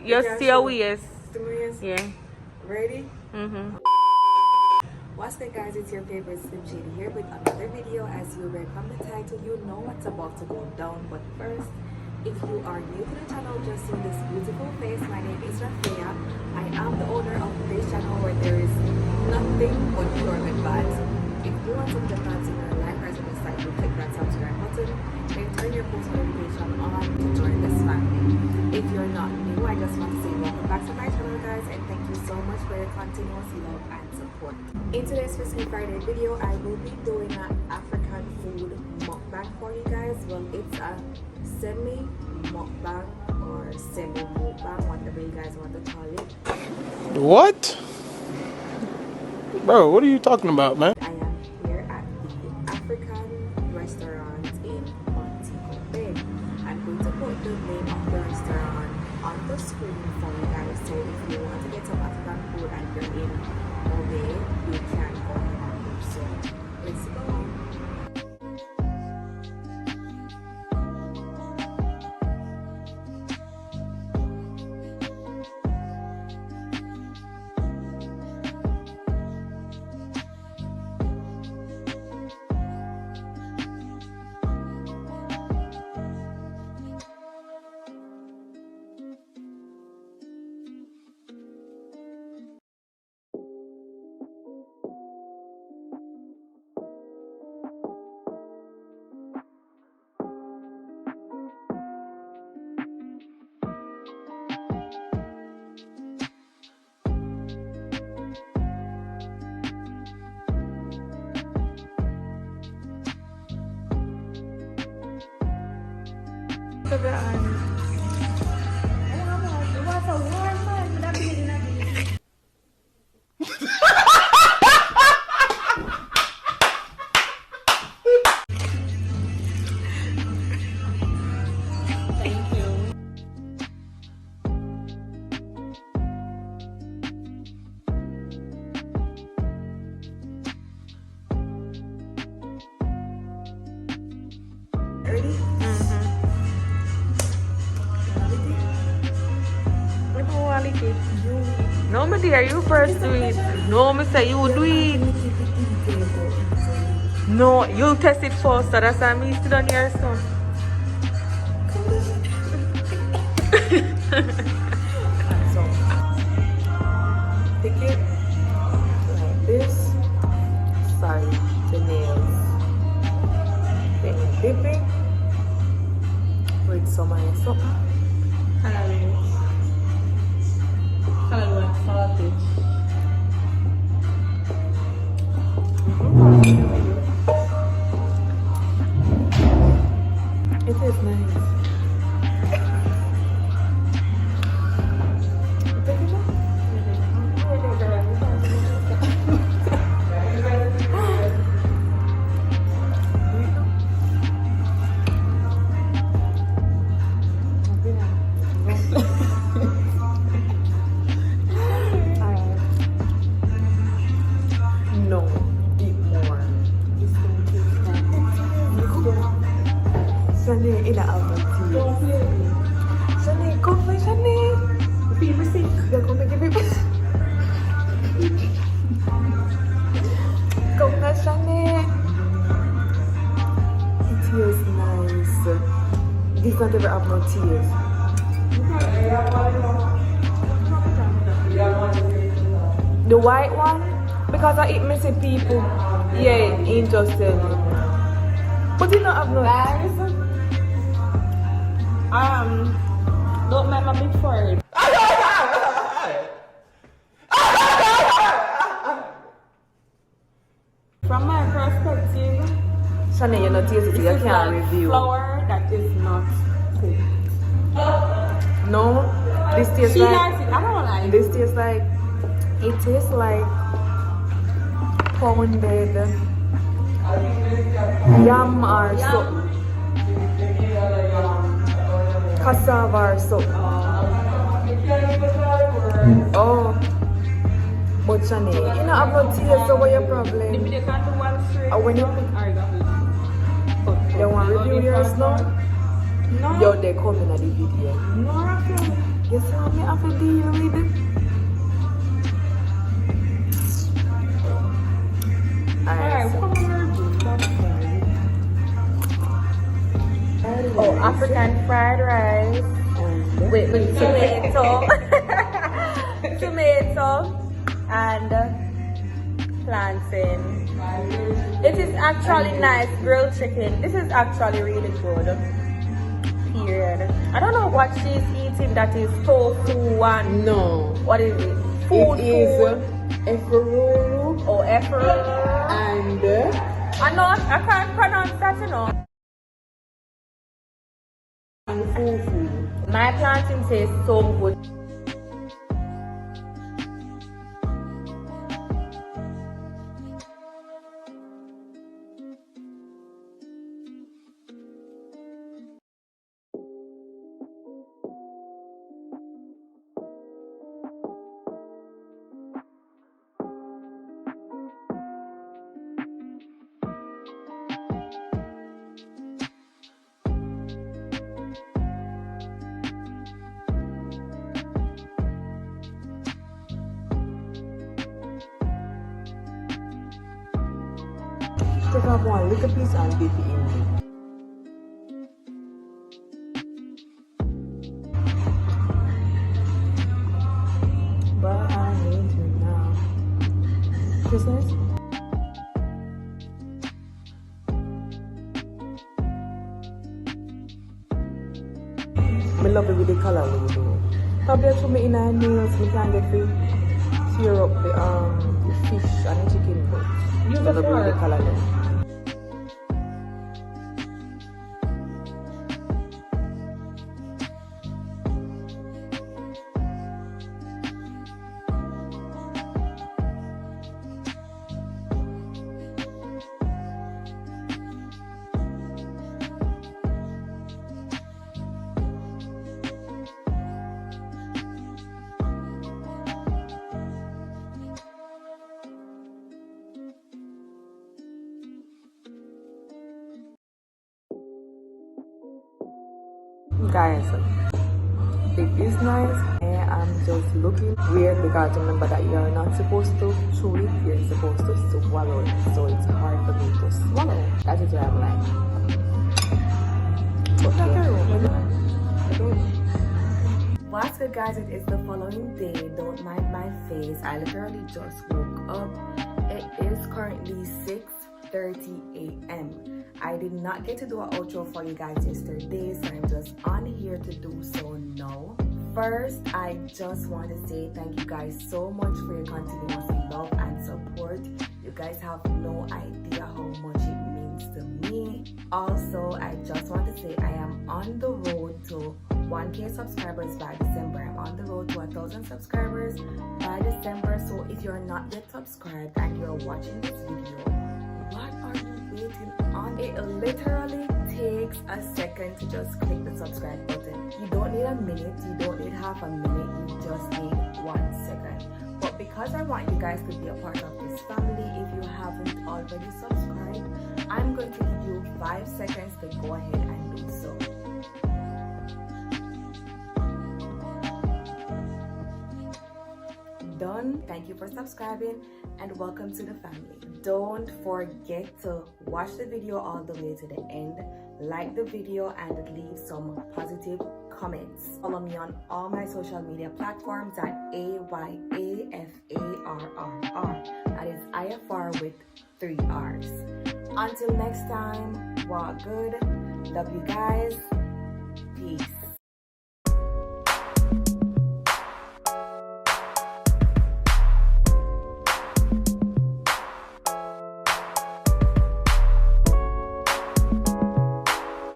You see your waist. Yeah. Ready? Mm-hmm. What's good, guys? It's your favorite Slim Shady here with another video. As you read from the title, you know what's about to go down. But first, if you are new to the channel, just see this beautiful face. My name is Rafaya. I am the owner of this channel where there is nothing but pure good vibes. If you want some good vibes in your life, or something like you click that subscribe button, then turn your post notification on to join this family. If you're not new, I just want to say welcome back to my channel, guys, and thank you so much for your continuous love and support. In today's Frisky Friday video, I will be doing an African food mukbang for you guys. Well, it's a semi-mukbang or semi-mukbang, whatever you guys want to call it. What? Bro, what are you talking about, man? I am here at the African restaurant in Montego Bay. I'm going to put the name of the restaurant on the screen for you guys. So if you want to get some African food and you're in Montego Bay, you can go ahead. So let's go. No, my dear, you first do it. No, me say you do it. No, you test it first. So that's why me sit on your son. So, pick it like this. Sorry, the nails. Then you dip it with some ice. It is nice. No, eat more. Shani, in a tea. Shani, come for Shani. People say you're going to give me. Come for Shani. It is nice. This not ever have no tears. The white one? Because I eat messy people. Yeah, interested. But you don't have no eyes. Don't make me big for it. From my perspective, Shani, you're not tasty, you can't review. Flour that is not cooked. No, this tastes She like. likes it. I don't like This tastes like. It tastes like pounded yam or so. Cassava or so. Oh, but Shani, you know have no taste, so what's your problem? If they can't do one straight, When you want to review yours now? No. Yo, they come in the video. No, Rafael. You saw me have to deal with it. Alright, Oh, African fried rice with tomato, and plantain. It is actually nice grilled chicken. This is actually really good. Period. I don't know what she's eating. That is tofu and No. what is it? It is efferoro or effort. and I can't pronounce that, you know. fufu. My plantain tastes so good. Take off one little piece and dip it in there. But I need you now. Business? I love it with the color we do. Probably put me in our nails, we can get to tear up the fish and the chicken, but use the color then. Guys, it is nice. I'm just looking weird because remember that you're not supposed to chew it, you're supposed to swallow it. So it's hard for me to swallow. That is why I'm like. What's good, guys? It is the following day. Don't mind my face. I literally just woke up. It is currently 6:30 a.m. I did not get to do an outro for you guys yesterday, so I'm just on here to do so now. First, I just want to say thank you guys so much for your continuous love and support. You guys have no idea how much it means to me. Also, I just want to say I am on the road to 1K subscribers by December. I'm on the road to 1,000 subscribers by December. So if you're not yet subscribed and you're watching this video, what are you waiting on? It literally takes a second to just click the subscribe button. You don't need a minute, you don't need half a minute, you just need 1 second. But because I want you guys to be a part of this family, if you haven't already subscribed, I'm going to give you 5 seconds to go ahead and do so. Done. Thank you for subscribing and welcome to the family. Don't forget to watch the video all the way to the end, like the video and leave some positive comments. Follow me on all my social media platforms at AYAFARRR. That is IFR with 3 R's. Until next time, walk good. Love you guys. Peace.